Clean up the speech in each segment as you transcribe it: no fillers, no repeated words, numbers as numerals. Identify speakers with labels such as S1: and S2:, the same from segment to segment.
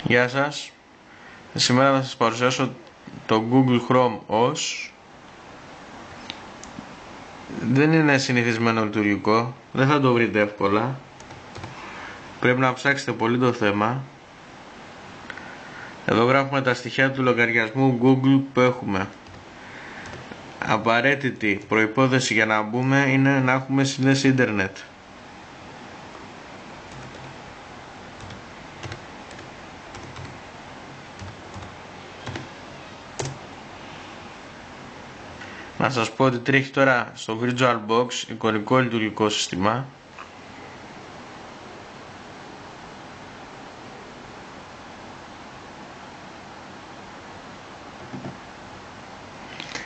S1: Γεια σας. Σήμερα θα σας παρουσιάσω το Google Chrome OS. Δεν είναι συνηθισμένο λειτουργικό, δεν θα το βρείτε εύκολα. Πρέπει να ψάξετε πολύ το θέμα. Εδώ γράφουμε τα στοιχεία του λογαριασμού Google που έχουμε. Απαραίτητη προϋπόθεση για να μπούμε είναι να έχουμε σύνδεση ίντερνετ. Να σας πω ότι τρέχει τώρα στο VirtualBox εικονικό λειτουργικό σύστημα.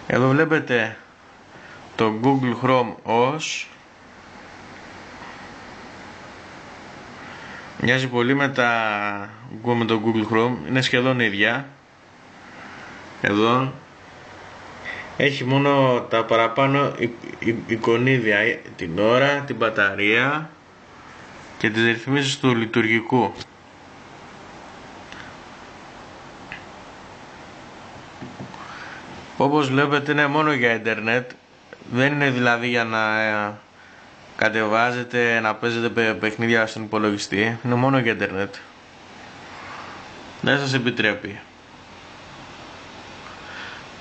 S1: Εδώ βλέπετε το Google Chrome OS. Μοιάζει πολύ με το Google Chrome, είναι σχεδόν ίδια. Εδώ έχει μόνο τα παραπάνω εικονίδια, την ώρα, την μπαταρία και τις ρυθμίσεις του λειτουργικού. Όπως βλέπετε είναι μόνο για ίντερνετ, δεν είναι δηλαδή για να κατεβάζετε, να παίζετε παιχνίδια στον υπολογιστή, είναι μόνο για ίντερνετ. Δεν σας επιτρέπει.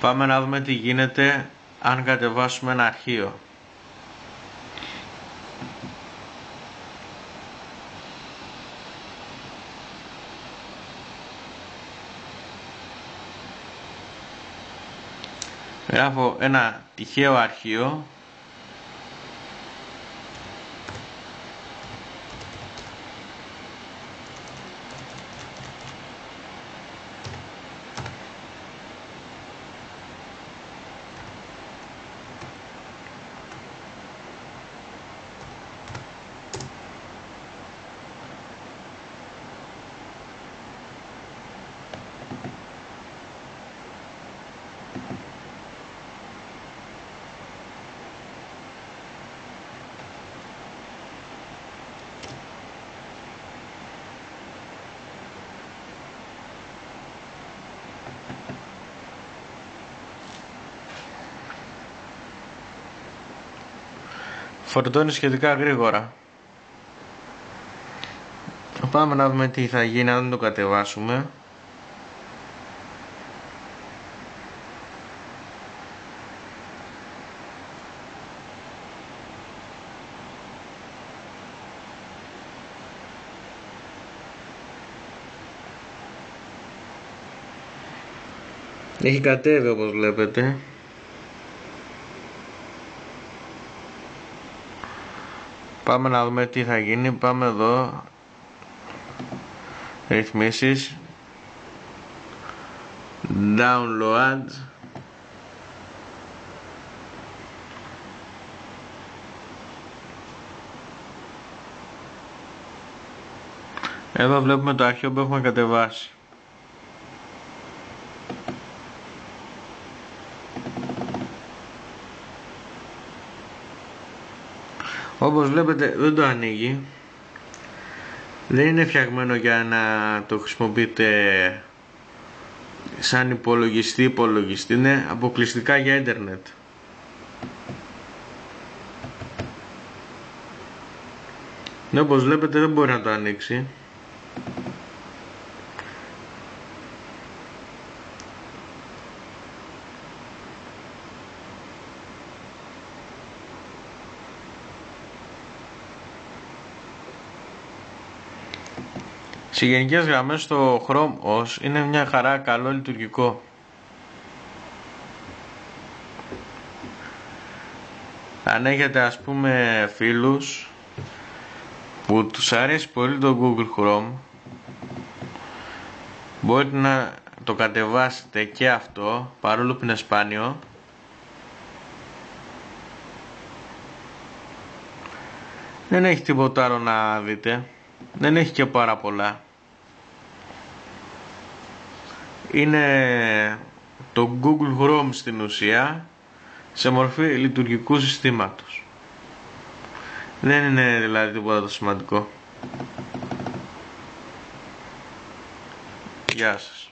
S1: Πάμε να δούμε τι γίνεται αν κατεβάσουμε ένα αρχείο. Γράφω ένα τυχαίο αρχείο. Φορτώνει σχετικά γρήγορα. Πάμε να δούμε τι θα γίνει αν το κατεβάσουμε. Έχει κατέβει όπως βλέπετε. Πάμε να δούμε τι θα γίνει. Πάμε εδώ, ρυθμίσεις, download, εδώ βλέπουμε το αρχείο που έχουμε κατεβάσει. Όπως βλέπετε δεν το ανοίγει. Δεν είναι φτιαγμένο για να το χρησιμοποιείτε σαν υπολογιστή. Είναι αποκλειστικά για ίντερνετ. Όπως βλέπετε δεν μπορεί να το ανοίξει. Σε γενικές γραμμές το Chrome OS είναι μια χαρά, καλό λειτουργικό. Αν έχετε ας πούμε φίλους που τους αρέσει πολύ το Google Chrome, μπορείτε να το κατεβάσετε και αυτό, παρόλο που είναι σπάνιο. Δεν έχει τίποτα άλλο να δείτε. Δεν έχει και πάρα πολλά. Είναι το Google Chrome στην ουσία σε μορφή λειτουργικού συστήματος. Δεν είναι δηλαδή τίποτα το σημαντικό. Γεια σας.